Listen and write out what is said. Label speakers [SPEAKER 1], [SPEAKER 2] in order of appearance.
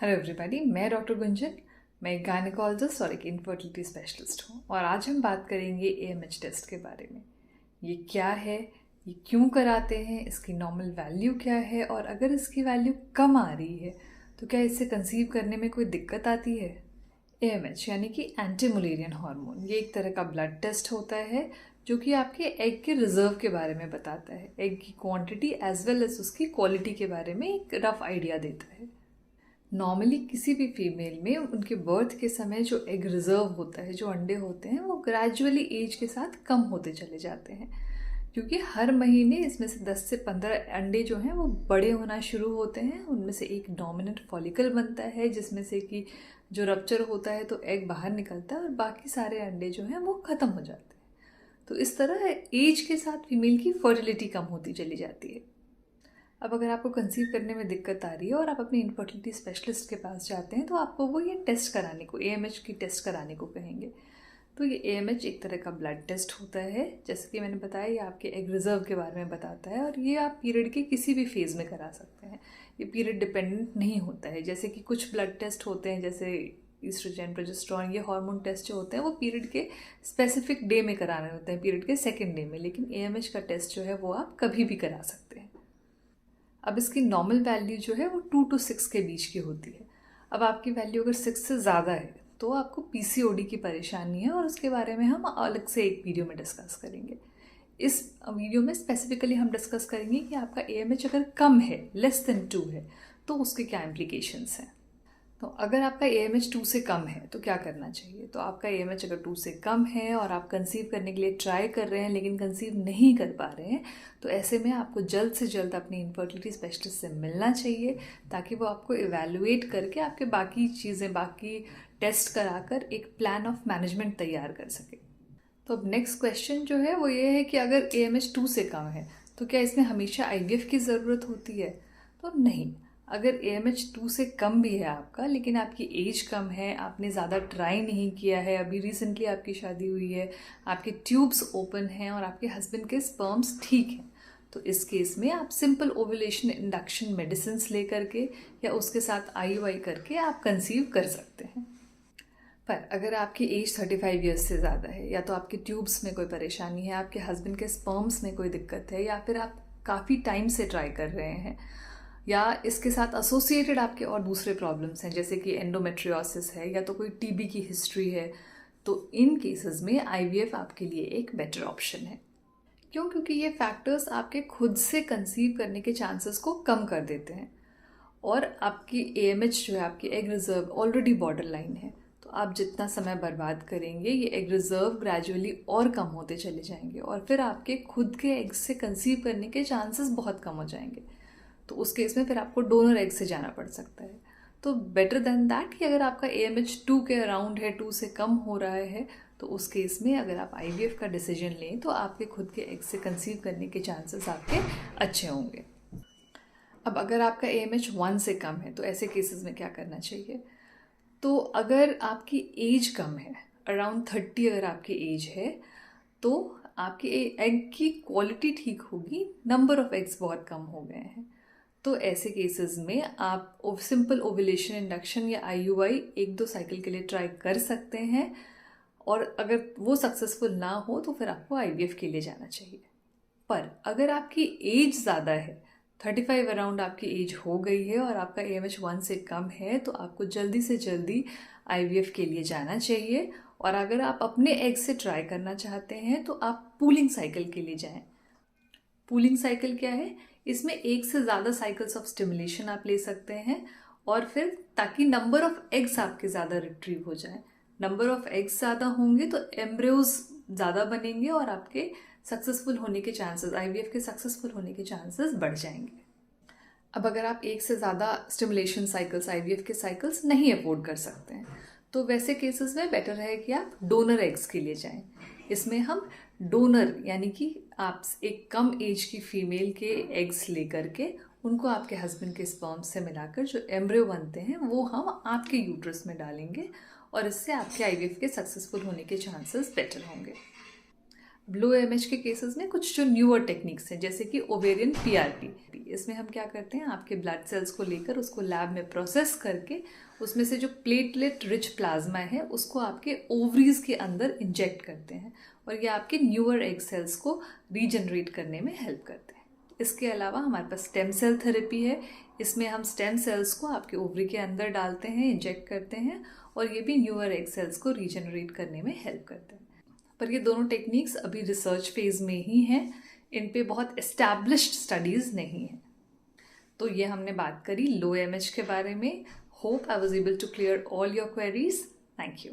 [SPEAKER 1] Hello everybody, मैं doctor Gunjan. मैं एक गायनेकोलॉजिस्ट और एक इनफर्टिलिटी स्पेशलिस्ट हूँ और आज हम बात करेंगे एएमएच टेस्ट के बारे में। ये क्या है, ये क्यों कराते हैं, इसकी नॉर्मल वैल्यू क्या है और अगर इसकी वैल्यू कम आ रही है तो क्या इससे कंसीव करने में कोई दिक्कत आती है। एएमएच यानी कि एंटी मुलेरियन हार्मोन, ये एक तरह का ब्लड टेस्ट होता है जो कि आपके एग के रिजर्व के बारे में बताता है। एग की क्वांटिटी एज वेल एज उसकी क्वालिटी के बारे में एक रफ आइडिया देता है। नॉर्मली किसी भी फीमेल में उनके बर्थ के समय जो एग रिजर्व होता है, जो अंडे होते हैं, वो ग्रेजुअली एज के साथ कम होते चले जाते हैं, क्योंकि हर महीने इसमें से 10 से 15 अंडे जो हैं वो बड़े होना शुरू होते हैं। उनमें से एक डोमिनेंट फॉलिकल बनता है जिसमें से कि जो रप्चर होता है तो एग बाहर निकलता है और बाकी सारे अंडे जो हैं वो ख़त्म हो जाते हैं। तो इस तरह एज के साथ फीमेल की फर्टिलिटी कम होती चली जाती है। अब अगर आपको कंसीव करने में दिक्कत आ रही है और आप अपने इनफर्टिलिटी स्पेशलिस्ट के पास जाते हैं तो आपको वो ये टेस्ट कराने को, एएमएच की टेस्ट कराने को कहेंगे। तो ये एएमएच एक तरह का ब्लड टेस्ट होता है, जैसे कि मैंने बताया, ये आपके एग रिजर्व के बारे में बताता है और ये आप पीरियड के किसी भी फेज़ में करा सकते हैं। ये पीरियड डिपेंडेंट नहीं होता है, जैसे कि कुछ ब्लड टेस्ट होते हैं जैसे ईस्ट्रोजन, प्रोजेस्टेरोन, ये हार्मोन टेस्ट जो होते हैं वो पीरियड के स्पेसिफिक डे में कराने होते हैं, पीरियड के सेकेंड डे में। लेकिन एएमएच का टेस्ट जो है वो आप कभी भी करा सकते हैं। अब इसकी नॉर्मल वैल्यू जो है वो 2 to 6 के बीच की होती है। अब आपकी वैल्यू अगर 6 से ज़्यादा है तो आपको पीसीओडी की परेशानी है और उसके बारे में हम अलग से एक वीडियो में डिस्कस करेंगे। इस वीडियो में स्पेसिफिकली हम डिस्कस करेंगे कि आपका एएमएच अगर कम है, लेस देन 2 है, तो उसके क्या इम्प्लीकेशंस हैं। तो अगर आपका एएमएच 2 से कम है तो क्या करना चाहिए। तो आपका एएमएच अगर 2 से कम है और आप कंसीव करने के लिए ट्राई कर रहे हैं लेकिन कंसीव नहीं कर पा रहे हैं, तो ऐसे में आपको जल्द से जल्द अपनी इनफर्टिलिटी स्पेशलिस्ट से मिलना चाहिए ताकि वो आपको इवैल्यूएट करके आपके बाकी चीज़ें, बाकी टेस्ट कराकर एक प्लान ऑफ मैनेजमेंट तैयार कर सके। तो अब नेक्स्ट क्वेश्चन जो है वो ये है कि अगर एएमएच 2 से कम है तो क्या इसमें हमेशा आईवीएफ की ज़रूरत होती है। तो नहीं, अगर एएमएच 2 से कम भी है आपका लेकिन आपकी एज कम है, आपने ज़्यादा ट्राई नहीं किया है, अभी रिसेंटली आपकी शादी हुई है, आपके ट्यूब्स ओपन हैं और आपके हस्बैंड के स्पर्म्स ठीक हैं, तो इस केस में आप सिंपल ओव्यूलेशन इंडक्शन मेडिसिन ले करके या उसके साथ आईयूआई करके आप कंसीव कर सकते हैं। पर अगर आपकी एज 35 ईयर्स से ज़्यादा है, या तो आपके ट्यूब्स में कोई परेशानी है, आपके हस्बैंड के स्पर्म्स में कोई दिक्कत है, या फिर आप काफ़ी टाइम से ट्राई कर रहे हैं, या इसके साथ एसोसिएटेड आपके और दूसरे प्रॉब्लम्स हैं जैसे कि एंडोमेट्रियोसिस है या तो कोई टीबी की हिस्ट्री है, तो इन केसेस में आईवीएफ आपके लिए एक बेटर ऑप्शन है। क्यों? क्योंकि ये फैक्टर्स आपके खुद से कंसीव करने के चांसेस को कम कर देते हैं और आपकी एएमएच जो है, आपकी egg reserve already border line है, तो आप जितना समय बर्बाद करेंगे ये एग रिजर्व ग्रेजुअली और कम होते चले जाएंगे और फिर आपके खुद के एग से कंसीव करने के चांसेस बहुत कम हो जाएंगे। तो उस केस में फिर आपको डोनर एग से जाना पड़ सकता है। तो बेटर देन दैट कि अगर आपका एएमएच 2 के अराउंड है, 2 से कम हो रहा है, तो उस केस में अगर आप आईवीएफ का डिसीजन लें तो आपके खुद के एग से कंसीव करने के चांसेस आपके अच्छे होंगे। अब अगर आपका एएमएच 1 से कम है तो ऐसे केसेस में क्या करना चाहिए। तो अगर आपकी एज कम है, अराउंड 30 अगर आपकी एज है, तो आपके एग की क्वालिटी ठीक होगी, नंबर ऑफ एग्स बहुत कम हो गए हैं, तो ऐसे केसेस में आप सिंपल ओव्यूलेशन इंडक्शन या आईयूआई 1-2 साइकिल के लिए ट्राई कर सकते हैं और अगर वो सक्सेसफुल ना हो तो फिर आपको आईवीएफ के लिए जाना चाहिए। पर अगर आपकी एज ज़्यादा है, 35 अराउंड आपकी एज हो गई है और आपका एएमएच 1 से कम है, तो आपको जल्दी से जल्दी आईवीएफ के लिए जाना चाहिए। और अगर आप अपने एग से ट्राई करना चाहते हैं तो आप पूलिंग साइकिल के लिए जाएं। पूलिंग साइकिल क्या है? इसमें एक से ज़्यादा साइकिल्स ऑफ स्टिमुलेशन आप ले सकते हैं और फिर ताकि नंबर ऑफ एग्स आपके ज़्यादा रिट्रीव हो जाए। नंबर ऑफ एग्स ज़्यादा होंगे तो एम्ब्रियोज ज़्यादा बनेंगे और आपके सक्सेसफुल होने के चांसेस, आईवीएफ के सक्सेसफुल होने के चांसेस बढ़ जाएंगे। अब अगर आप एक से ज़्यादा स्टिमुलेशन साइकिल्स, आईवीएफ के साइकिल्स नहीं अफोर्ड कर सकते हैं, तो वैसे केसेस में बेटर है कि आप डोनर एग्स के लिए जाएं। इसमें हम डोनर यानी कि आप एक कम एज की फीमेल के एग्स लेकर के उनको आपके हस्बैंड के स्पर्म से मिलाकर जो एम्ब्रियो बनते हैं वो हम आपके यूट्रस में डालेंगे और इससे आपके आईवीएफ के सक्सेसफुल होने के चांसेस बेटर होंगे। लो एमएच के केसेस में कुछ जो न्यूअर टेक्निक्स हैं, जैसे कि ओवेरियन पीआरपी, इसमें हम क्या करते हैं, आपके ब्लड सेल्स को लेकर उसको लैब में प्रोसेस करके उसमें से जो प्लेटलेट रिच प्लाज्मा है उसको आपके ओवरीज के अंदर इंजेक्ट करते हैं और ये आपके न्यूअर एग सेल्स को रीजनरेट करने में हेल्प करते हैं। इसके अलावा हमारे पास स्टेम सेल थेरेपी है। इसमें हम स्टेम सेल्स को आपके ओवरी के अंदर डालते हैं, इंजेक्ट करते हैं और ये भी न्यूअर एग सेल्स को रीजनरेट करने में हेल्प करते हैं। पर ये दोनों टेक्निक्स अभी रिसर्च फेज में ही हैं, इन पे बहुत एस्टैब्लिश्ड स्टडीज़ नहीं हैं। तो ये हमने बात करी लो एमएच के बारे में। Hope I was able to clear all your queries. Thank you.